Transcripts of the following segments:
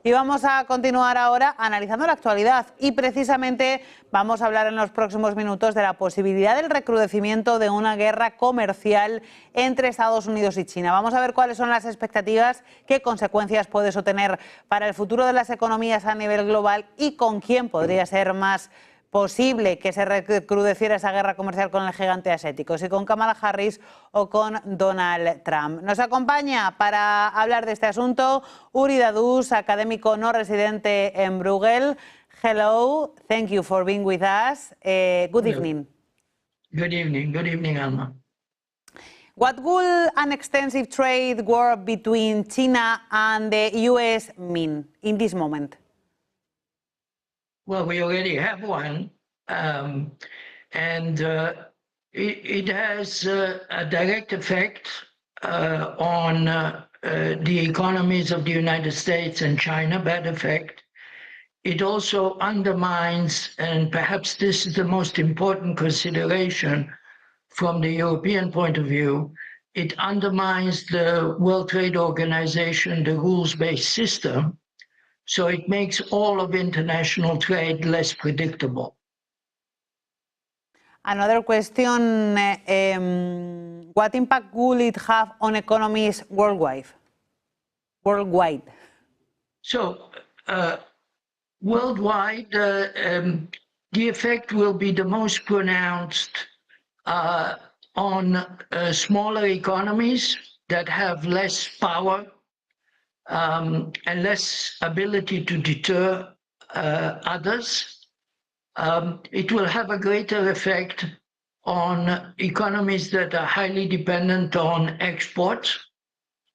Y vamos a continuar ahora analizando la actualidad y precisamente vamos a hablar en los próximos minutos de la posibilidad del recrudecimiento de una guerra comercial entre Estados Unidos y China. Vamos a ver cuáles son las expectativas, qué consecuencias puede eso tener para el futuro de las economías a nivel global y con quién podría ser más posible que se recrudeciera esa guerra comercial con el gigante asiático, si con Kamala Harris o con Donald Trump. Nos acompaña para hablar de este asunto Uri Dadush, académico no residente en Bruegel. Hello, thank you for being with us. Good evening. Good evening, Alma. What will an extensive trade war between China and the US mean in this moment? Well, we already have one, and it has a direct effect on the economies of the United States and China, bad effect. It also undermines, and perhaps this is the most important consideration from the European point of view, it undermines the World Trade Organization, the rules-based system. So it makes all of international trade less predictable. Another question, what impact will it have on economies worldwide? So worldwide, the effect will be the most pronounced on smaller economies that have less power and less ability to deter others. It will have a greater effect on economies that are highly dependent on exports,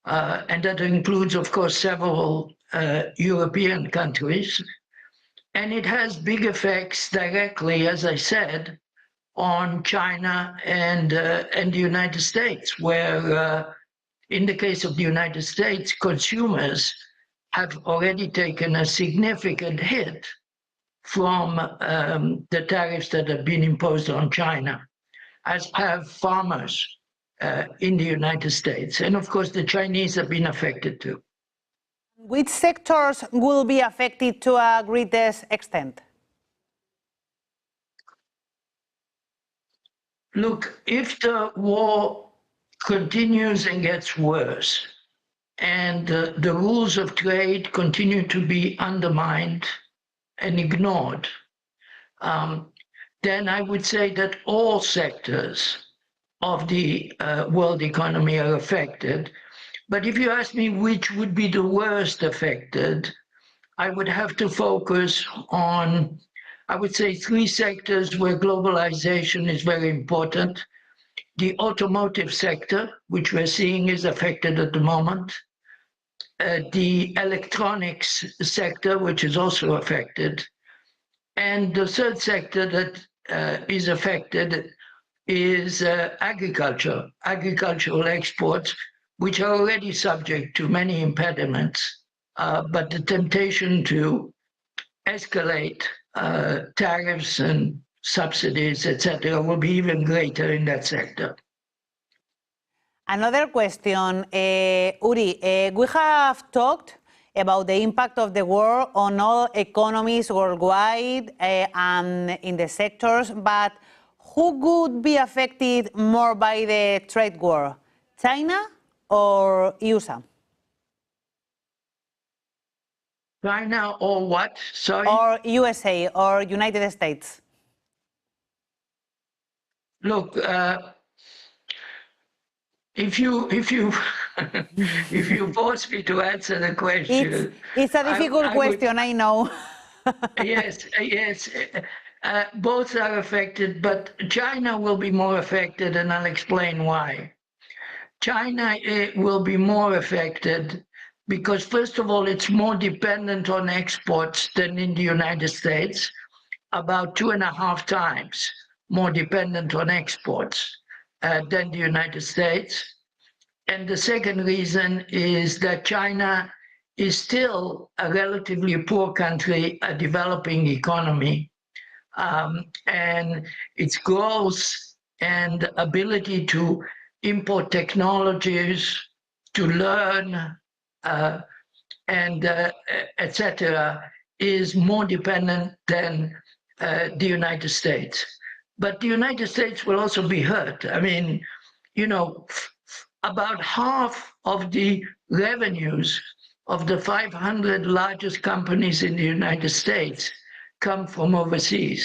and that includes, of course, several European countries. And it has big effects directly, as I said, on China and the United States, where in the case of the United States, consumers have already taken a significant hit from the tariffs that have been imposed on China, as have farmers in the United States. And of course, the Chinese have been affected too. Which sectors will be affected to a greatest extent? Look, if the war continues and gets worse, and the rules of trade continue to be undermined and ignored, then I would say that all sectors of the world economy are affected. But if you ask me which would be the worst affected, I would have to focus on, I would say, three sectors where globalization is very important. The automotive sector, which we're seeing is affected at the moment. The electronics sector, which is also affected. And the third sector that is affected is agriculture, agricultural exports, which are already subject to many impediments, but the temptation to escalate tariffs and subsidies, etc., will be even greater in that sector. Another question, Uri, we have talked about the impact of the war on all economies worldwide and in the sectors, but who would be affected more by the trade war, China or USA? China or what? Sorry? Or USA or United States. Look, if you if you force me to answer the question, it's a difficult question, I know. Yes, both are affected, but China will be more affected, and I'll explain why. China will be more affected because, first of all, it's more dependent on exports than in the United States, about 2.5 times more dependent on exports than the United States. And the second reason is that China is still a relatively poor country, a developing economy, and its growth and ability to import technologies, to learn, and etc., is more dependent than the United States. But the United States will also be hurt. I mean, you know, about half of the revenues of the 500 largest companies in the United States come from overseas.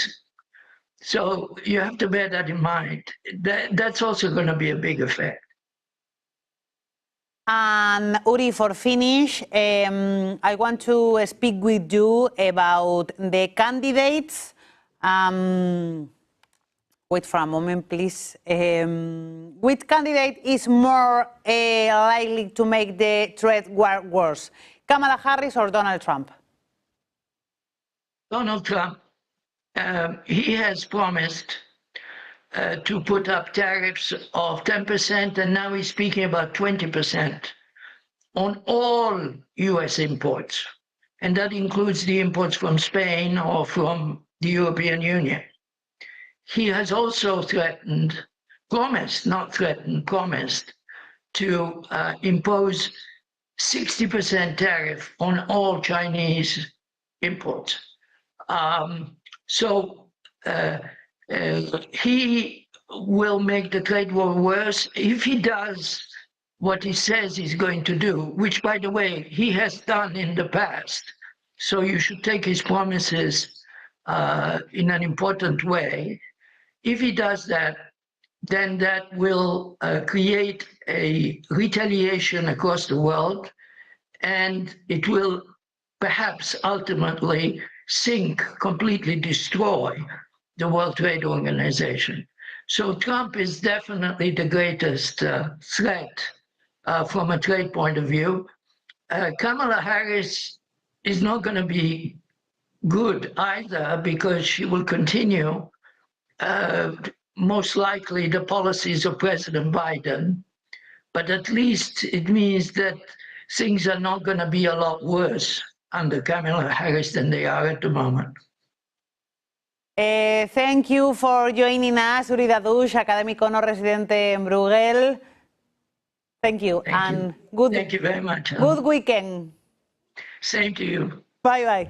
So you have to bear that in mind. That's also going to be a big effect. And Uri, for finish, I want to speak with you about the candidates. Wait for a moment, please. Which candidate is more likely to make the trade war worse, Kamala Harris or Donald Trump? Donald Trump, he has promised to put up tariffs of 10%, and now he's speaking about 20% on all US imports. And that includes the imports from Spain or from the European Union. He has also threatened, promised, not threatened, promised to impose 60% tariff on all Chinese imports. He will make the trade war worse if he does what he says he's going to do, which, by the way, he has done in the past. So you should take his promises in an important way. If he does that, then that will create a retaliation across the world, and it will perhaps ultimately sink, completely destroy the World Trade Organization. So Trump is definitely the greatest threat from a trade point of view. Kamala Harris is not going to be good either, because she will continue most likely the policies of President Biden, but at least it means that things are not going to be a lot worse under Kamala Harris than they are at the moment. Thank you for joining us, Uri Dadush, académico no residente en Bruegel. Thank you. Thank you very much. Good weekend. Same to you. Bye-bye.